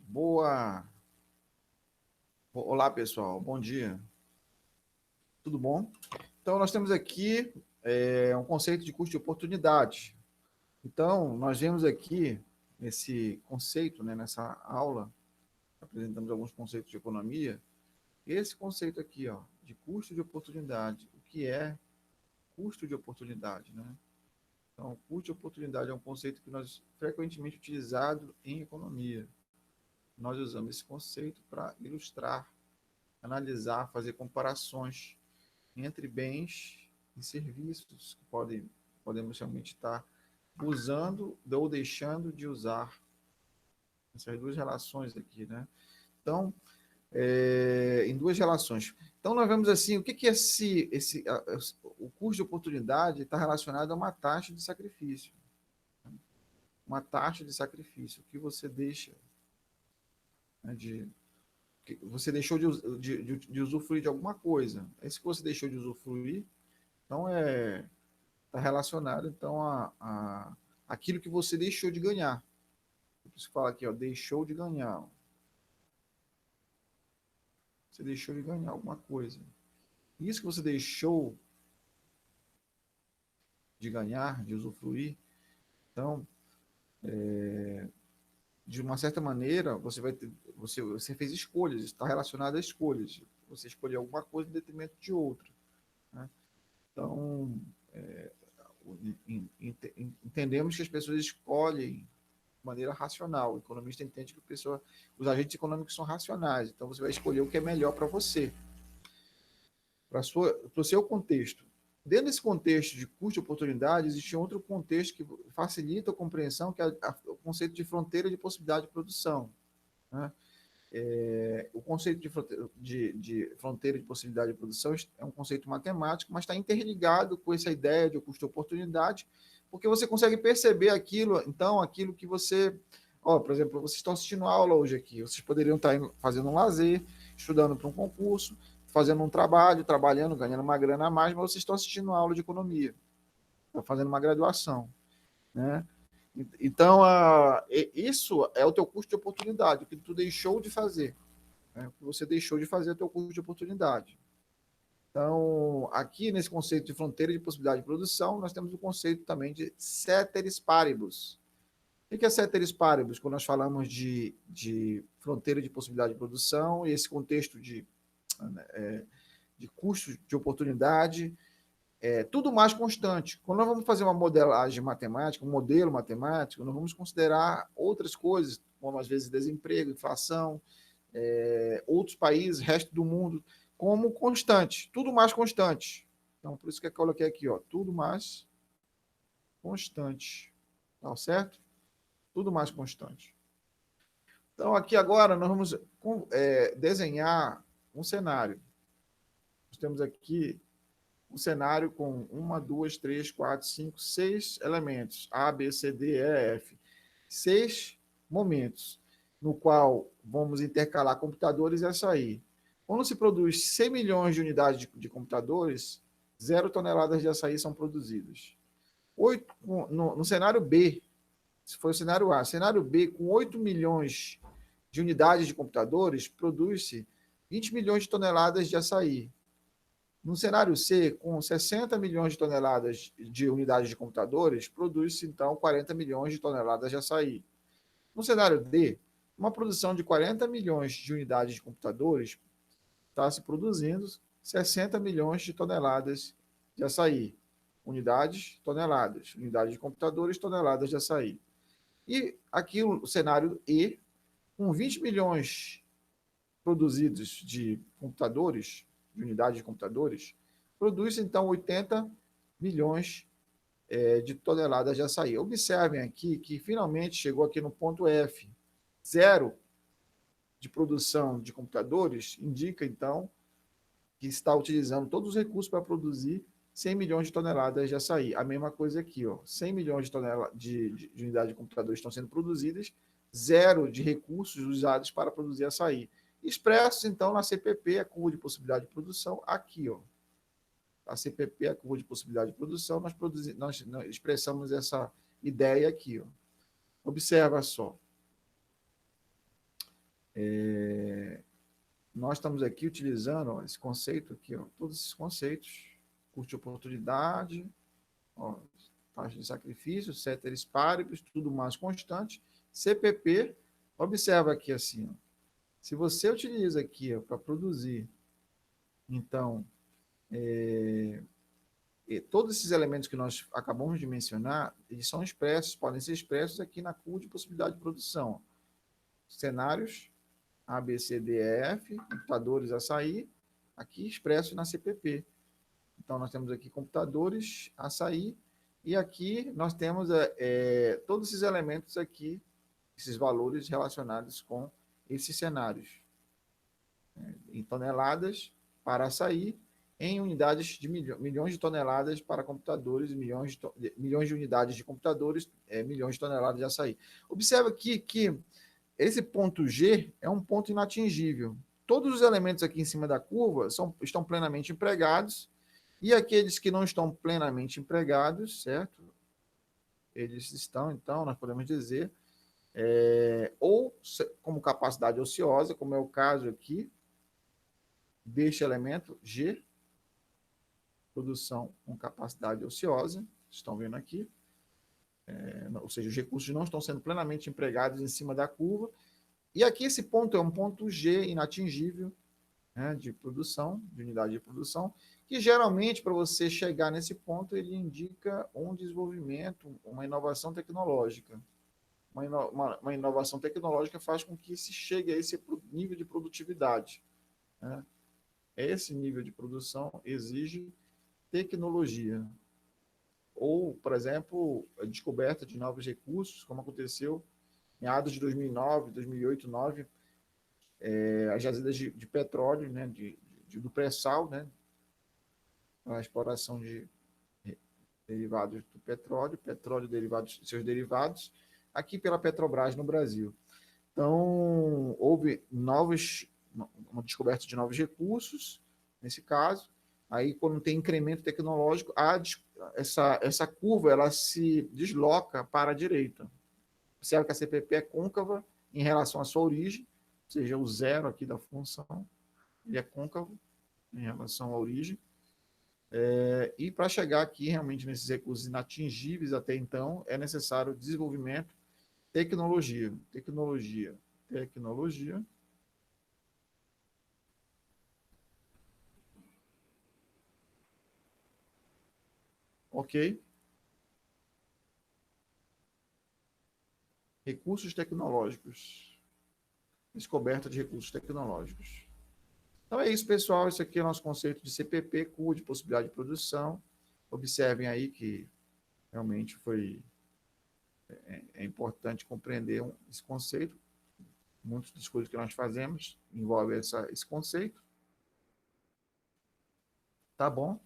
Boa. Olá, pessoal. Bom dia. Tudo bom? Então, nós temos aqui um conceito de custo de oportunidade. Então, nós vemos aqui nesse conceito, né, nessa aula, apresentamos alguns conceitos de economia. Esse conceito aqui, ó, de custo de oportunidade. O que é custo de oportunidade, né? Então, custo de oportunidade é um conceito que nós frequentemente utilizado em economia. Nós usamos esse conceito para ilustrar, analisar, fazer comparações entre bens e serviços que podemos realmente estar usando ou deixando de usar. Essas duas relações aqui, né? Então, em duas relações. Então, nós vemos assim, o que que o custo de oportunidade está relacionado a uma taxa de sacrifício. Uma taxa de sacrifício que você deixa, né, que você deixou de usufruir de alguma coisa. Esse que você deixou de usufruir, então está relacionado então a aquilo que você deixou de ganhar. Por isso que fala aqui, ó, deixou de ganhar. Você deixou de ganhar alguma coisa. Isso que você deixou de ganhar, de usufruir, então, de uma certa maneira, você fez escolhas, está relacionado a escolhas. Você escolheu alguma coisa em detrimento de outra, né? Então, entendemos que as pessoas escolhem de maneira racional. O economista entende que os agentes econômicos são racionais. Então, você vai escolher o que é melhor para você, para o seu contexto. Dentro desse contexto de custo e oportunidade, existe outro contexto que facilita a compreensão, que é o conceito de fronteira de possibilidade de produção, né? O conceito de fronteira de possibilidade de produção é um conceito matemático, mas está interligado com essa ideia de custo-oportunidade, porque você consegue perceber aquilo, então, aquilo que você... por exemplo, vocês estão assistindo a aula hoje aqui, vocês poderiam estar fazendo um lazer, estudando para um concurso, fazendo um trabalho, trabalhando, ganhando uma grana a mais, mas vocês estão assistindo a aula de economia, estão fazendo uma graduação, né? Então, isso é o teu custo de oportunidade, o que tu deixou de fazer, né? O que você deixou de fazer é o teu custo de oportunidade. Então, aqui nesse conceito de fronteira de possibilidade de produção, nós temos o conceito também de ceteris paribus. O que é ceteris paribus? Quando nós falamos de fronteira de possibilidade de produção e esse contexto de custo de oportunidade, tudo mais constante. Quando nós vamos fazer uma modelagem matemática, um modelo matemático, nós vamos considerar outras coisas, como às vezes desemprego, inflação, outros países, resto do mundo, como constante, tudo mais constante. Então, por isso que eu coloquei aqui, ó, tudo mais constante. Tá certo? Tudo mais constante. Então, aqui agora nós vamos desenhar um cenário. Nós temos aqui um cenário com 1, 2, 3, 4, 5, 6 elementos. A, B, C, D, E, F. 6 momentos, no qual vamos intercalar computadores e açaí. Quando se produz 100 milhões de unidades de computadores, 0 toneladas de açaí são produzidas. No cenário B, se for o cenário A, cenário B, com 8 milhões de unidades de computadores, produz-se 20 milhões de toneladas de açaí. No cenário C, com 60 milhões de toneladas de unidades de computadores, produz-se, então, 40 milhões de toneladas de açaí. No cenário D, uma produção de 40 milhões de unidades de computadores está se produzindo 60 milhões de toneladas de açaí. Unidades, toneladas. Unidades de computadores, toneladas de açaí. E aqui o cenário E, com 20 milhões produzidos de computadores, de unidades de computadores, produz então 80 milhões de toneladas de açaí. Observem aqui que finalmente chegou aqui no ponto F. Zero de produção de computadores indica, então, que está utilizando todos os recursos para produzir 100 milhões de toneladas de açaí. A mesma coisa aqui, ó, 100 milhões de unidades de computadores estão sendo produzidas, zero de recursos usados para produzir açaí. Expressos, então, na CPP, a curva de possibilidade de produção, aqui, ó. A CPP, a curva de possibilidade de produção, nós expressamos essa ideia aqui, ó. Observa só. Nós estamos aqui utilizando ó, esse conceito aqui, ó, todos esses conceitos, custo de oportunidade, ó, taxa de sacrifício, ceteris paribus, tudo mais constante, CPP, observa aqui assim, ó, se você utiliza aqui para produzir, então, todos esses elementos que nós acabamos de mencionar, eles são expressos, podem ser expressos aqui na curva de possibilidade de produção. Cenários, A, B, C, D, E, F, computadores a sair, aqui expresso na CPP. Então, nós temos aqui computadores a sair, e aqui nós temos todos esses elementos aqui, esses valores relacionados com esses cenários. Em toneladas para açaí, em unidades de milhões de toneladas para computadores, milhões de unidades de computadores, milhões de toneladas de açaí. Observa aqui que esse ponto G é um ponto inatingível. Todos os elementos aqui em cima da curva estão plenamente empregados, e aqueles que não estão plenamente empregados, certo? Eles estão, então, nós podemos dizer, ou como capacidade ociosa, como é o caso aqui, deste elemento G, produção com capacidade ociosa, estão vendo aqui, ou seja, os recursos não estão sendo plenamente empregados em cima da curva, e aqui esse ponto é um ponto G inatingível, né, de produção, de unidade de produção, que geralmente, para você chegar nesse ponto, ele indica um desenvolvimento, uma inovação tecnológica. Uma inovação tecnológica faz com que se chegue a esse nível de produtividade. Né? Esse nível de produção exige tecnologia. Ou, por exemplo, a descoberta de novos recursos, como aconteceu em meados de 2009, 2008, 2009, as jazidas de petróleo, né, do pré-sal, né, a exploração de derivados do petróleo, petróleo derivados, seus derivados, aqui pela Petrobras no Brasil. Então, houve uma descoberta de novos recursos, nesse caso, aí quando tem incremento tecnológico, essa curva ela se desloca para a direita. Observe que a CPP é côncava em relação à sua origem, ou seja, o zero aqui da função, ele é côncavo em relação à origem. E para chegar aqui realmente nesses recursos inatingíveis até então, é necessário desenvolvimento, tecnologia. Ok? Recursos tecnológicos. Descoberta de recursos tecnológicos. Então é isso, pessoal. Esse aqui é o nosso conceito de CPP, curva de possibilidade de produção. Observem aí que realmente é importante compreender esse conceito. Muitas das coisas que nós fazemos envolvem esse conceito. Tá bom?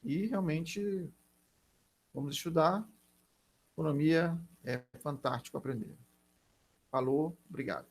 E realmente vamos estudar. Economia é fantástico aprender. Falou, obrigado.